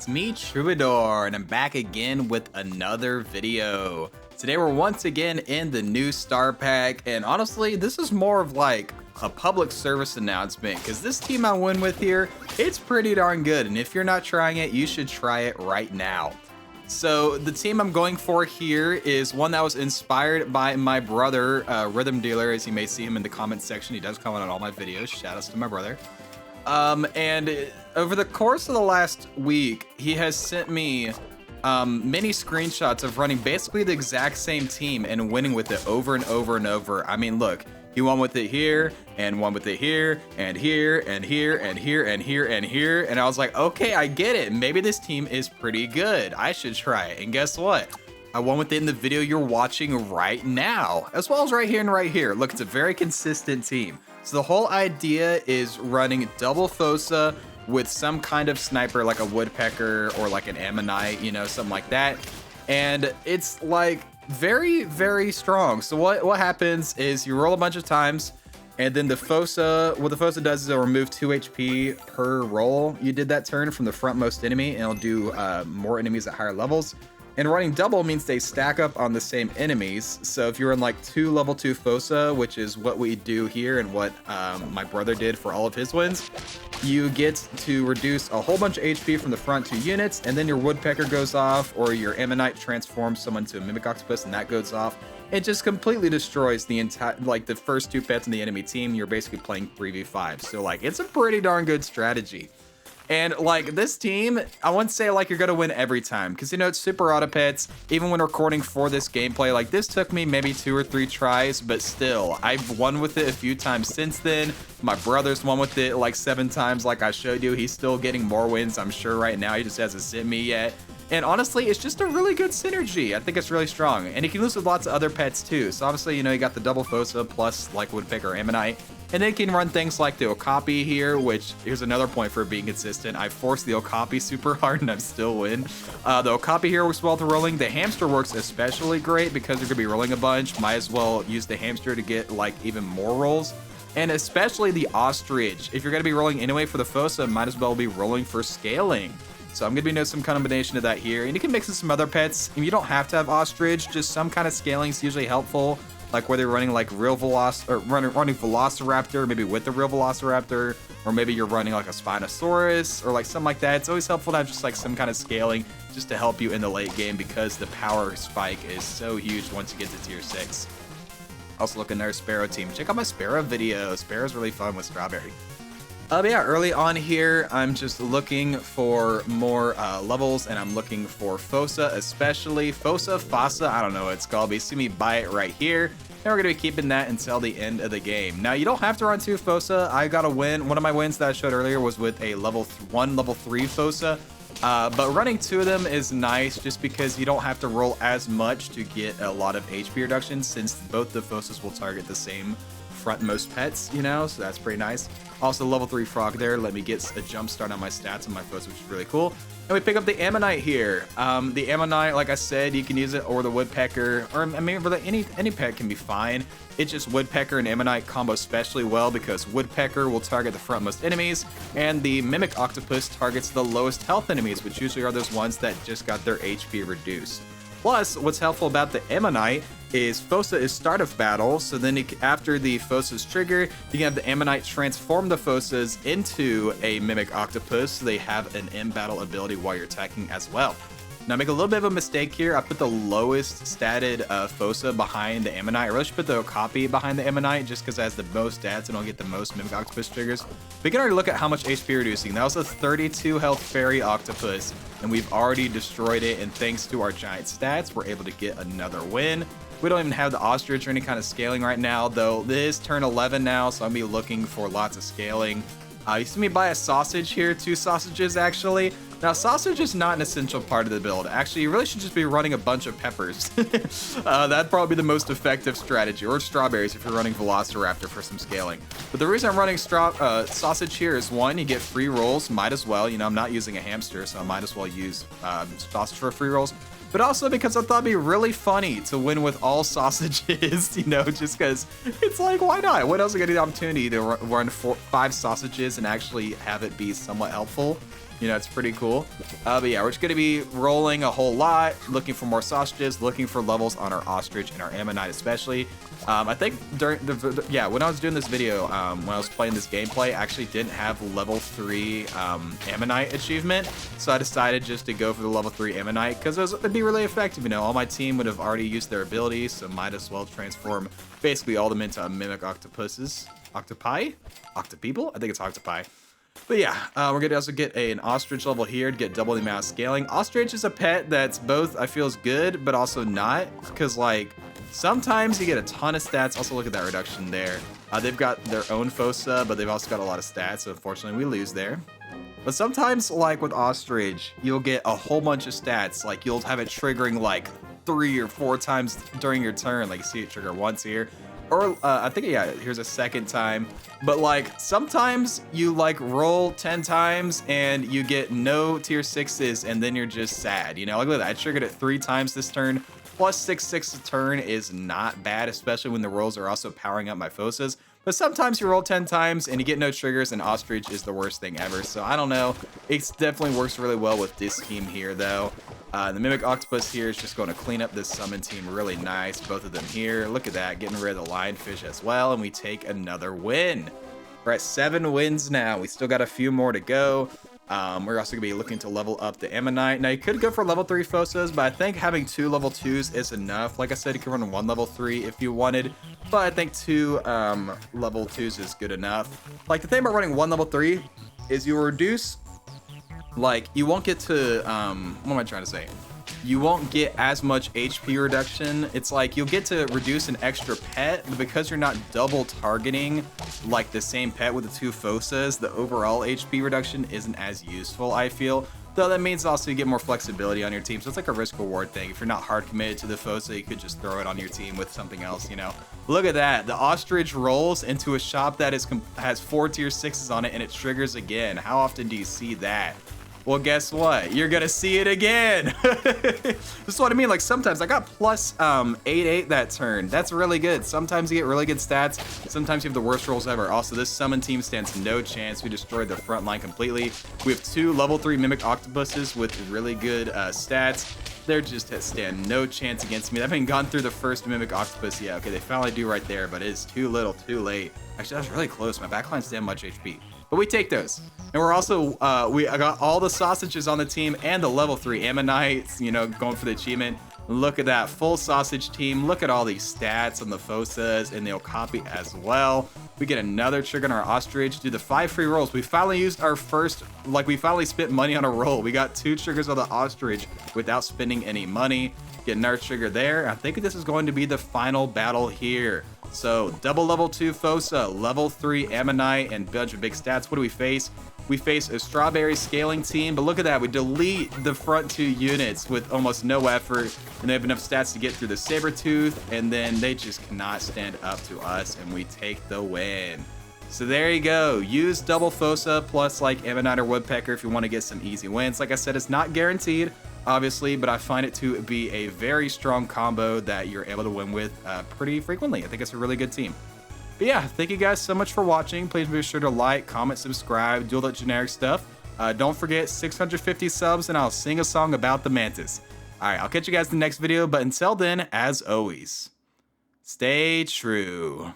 it's me, Troubadour, and I'm back again with another video. Today we're once again in the new star pack, and honestly, this is more of like a public service announcement because this team I win with here, it's pretty darn good, and if you're not trying it, you should try it right now. So the team I'm going for here is one that was inspired by my brother, Rhythm Dealer, as you may see him in the comment section. He does comment on all my videos. Shout outs to my brother. And over the course of the last week, he has sent me many screenshots of running basically the exact same team and winning with it over and over and over. I mean, look, he won with it here and won with it here and here and here and here and here and here. And I was like, okay, I get it. Maybe this team is pretty good. I should try it. And guess what? I won with it in the video you're watching right now, as well as right here and right here. Look, it's a very consistent team. So the whole idea is running double Fossa with some kind of sniper like a woodpecker or like an ammonite, you know, something like that. And it's like very, very strong. So what happens is you roll a bunch of times, and then the Fossa, what the Fossa does is it'll remove 2 HP per roll you did that turn from the frontmost enemy, and it'll do more enemies at higher levels. And running double means they stack up on the same enemies. So if you're in like 2 level 2 Fossa, which is what we do here and what my brother did for all of his wins, you get to reduce a whole bunch of HP from the front 2 units, and then your woodpecker goes off, or your ammonite transforms someone to a mimic octopus and that goes off. It just completely destroys the entire, like the first 2 pets in the enemy team. You're basically playing 3v5. So like, it's a pretty darn good strategy. And like this team, I wouldn't say like you're gonna win every time, because you know it's superautopets. Even when recording for this gameplay, like this took me maybe 2 or 3 tries, but still I've won with it a few times since then. My brother's won with it like 7 times, like I showed you. He's still getting more wins, I'm sure, right now. He just hasn't sent me yet. And honestly, it's just a really good synergy. I think it's really strong, and you can use with lots of other pets too. So obviously, you know, you got the double Fossa plus like woodpecker or ammonite. And then you can run things like the Okapi here, which here's another point for being consistent. I forced the Okapi super hard and I still win. The Okapi here works well to rolling. The hamster works especially great because you're gonna be rolling a bunch. Might as well use the hamster to get like even more rolls. And especially the ostrich. If you're gonna be rolling anyway for the Fossa, might as well be rolling for scaling. So I'm gonna be doing some combination of that here. And you can mix in some other pets. You don't have to have ostrich, just some kind of scaling is usually helpful. Like whether you're running like real running Velociraptor, maybe with the real Velociraptor, or maybe you're running like a Spinosaurus or like something like that. It's always helpful to have just like some kind of scaling just to help you in the late game, because the power spike is so huge once you get to tier 6. Also look in their Sparrow team. Check out my Sparrow video. Sparrow's really fun with Strawberry. But yeah, early on here, I'm just looking for more levels, and I'm looking for Fossa, especially Fossa, I don't know what it's called, but you see me buy it right here. And we're going to be keeping that until the end of the game. Now, you don't have to run 2 Fossa. I got a win. One of my wins that I showed earlier was with a level 3 Fossa. But running 2 of them is nice just because you don't have to roll as much to get a lot of HP reduction, since both the Fossas will target the same frontmost pets, you know, so that's pretty nice. Also, level 3 frog there let me get a jump start on my stats on my Fossa, which is really cool. And we pick up the ammonite here. The ammonite, like I said, you can use it, or the woodpecker, or I mean, really any pet can be fine. It's just woodpecker and ammonite combo especially well because woodpecker will target the frontmost enemies, and the mimic octopus targets the lowest health enemies, which usually are those ones that just got their HP reduced. Plus, what's helpful about the ammonite is Fossa is start of battle, so then after the Fossa's trigger, you can have the ammonite transform the Fossas into a mimic octopus, so they have an in-battle ability while you're attacking as well. Now, I make a little bit of a mistake here. I put the lowest statted Fossa behind the ammonite. I really should put the Okapi behind the ammonite just because it has the most stats and I'll get the most mimic octopus triggers. We can already look at how much HP reducing. That was a 32 health fairy octopus, and we've already destroyed it, and thanks to our giant stats, we're able to get another win. We don't even have the ostrich or any kind of scaling right now, though. This is turn 11 now, so I'll be looking for lots of scaling. You see me buy a sausage here, 2 sausages actually. Now, sausage is not an essential part of the build. Actually, you really should just be running a bunch of peppers. That'd probably be the most effective strategy, or strawberries if you're running Velociraptor for some scaling. But the reason I'm running sausage here is, 1, you get free rolls, might as well. You know, I'm not using a hamster, so I might as well use sausage for free rolls. but also because I thought it'd be really funny to win with all sausages, you know, just because it's like, why not? What else are gonna get the opportunity to run 5 sausages and actually have it be somewhat helpful? You know, it's pretty cool. But yeah, we're just gonna be rolling a whole lot, looking for more sausages, looking for levels on our ostrich and our ammonite especially. I think during when I was doing this video, when I was playing this gameplay, I actually didn't have level 3 ammonite achievement, so I decided just to go for the level 3 ammonite because it'd be really effective. You know, all my team would have already used their abilities, so might as well transform basically all of them into mimic octopuses, octopi, octopeople. I think it's octopi. But yeah, we're gonna also get an ostrich level here to get double the amount of scaling. Ostrich is a pet that's both, I feel, is good, but also not, because like sometimes you get a ton of stats. Also, look at that reduction there. They've got their own Fossa, but they've also got a lot of stats, so unfortunately we lose there. But sometimes, like with ostrich, you'll get a whole bunch of stats. Like you'll have it triggering like 3 or 4 times during your turn. Like you see it trigger once here. Or I think, yeah, here's a second time. But like sometimes you like roll 10 times and you get no tier 6s and then you're just sad. You know, look at that. I triggered it 3 times this turn. Plus 6/6 a turn is not bad, especially when the rolls are also powering up my Fossas. But sometimes you roll 10 times and you get no triggers, and ostrich is the worst thing ever. So I don't know. It definitely works really well with this team here, though. The Mimic Octopus here is just going to clean up this summon team really nice. Both of them here. Look at that. Getting rid of the lionfish as well. And we take another win. We're at 7 wins now. We still got a few more to go. We're also going to be looking to level up the ammonite. Now, you could go for level 3 Fossas, but I think having 2 level 2s is enough. Like I said, you can run 1 level 3 if you wanted, but I think 2 level 2s is good enough. Like, the thing about running 1 level 3 is you reduce, like, you won't get to, what am I trying to say? You won't get as much HP reduction. It's like you'll get to reduce an extra pet, but because you're not double targeting like the same pet with the 2 Fossas, the overall HP reduction isn't as useful, I feel. Though that means also you get more flexibility on your team, so it's like a risk reward thing. If you're not hard committed to the Fossa, you could just throw it on your team with something else, you know. Look at that. The ostrich rolls into a shop that has 4 tier 6s on it and it triggers again. How often do you see that? Well, guess what? You're gonna see it again. This is what I mean. Like sometimes I got plus 8/8 that turn. That's really good. Sometimes you get really good stats. Sometimes you have the worst rolls ever. Also, this summon team stands no chance. We destroyed the front line completely. We have 2 level 3 mimic octopuses with really good stats. They're just stand no chance against me. I haven't gone through the first mimic octopus yet. Okay, they finally do right there, but it is too little, too late. Actually, that was really close. My backline's damn much HP. But we take those. And we're also, I got all the sausages on the team and the level 3 ammonites, you know, going for the achievement. Look at that full sausage team. Look at all these stats on the Fossas and the Okapi as well. We get another trigger on our ostrich. Do the 5 free rolls. We finally used our first, like we finally spent money on a roll. We got 2 triggers on the ostrich without spending any money. Get another trigger there. I think this is going to be the final battle here. So double level 2 Fossa, level 3 ammonite, and a bunch of big stats. What do we face? We face a strawberry scaling team, but look at that. We delete the front 2 units with almost no effort, and they have enough stats to get through the saber tooth, and then they just cannot stand up to us, and we take the win. So there you go. Use double Fossa plus like ammonite or woodpecker if you want to get some easy wins. Like I said, it's not guaranteed, obviously, but I find it to be a very strong combo that you're able to win with pretty frequently. I think it's a really good team. But yeah, thank you guys so much for watching. Please be sure to like, comment, subscribe, do all that generic stuff. Don't forget 650 subs and I'll sing a song about the mantis. All right, I'll catch you guys in the next video, but until then, as always, stay true.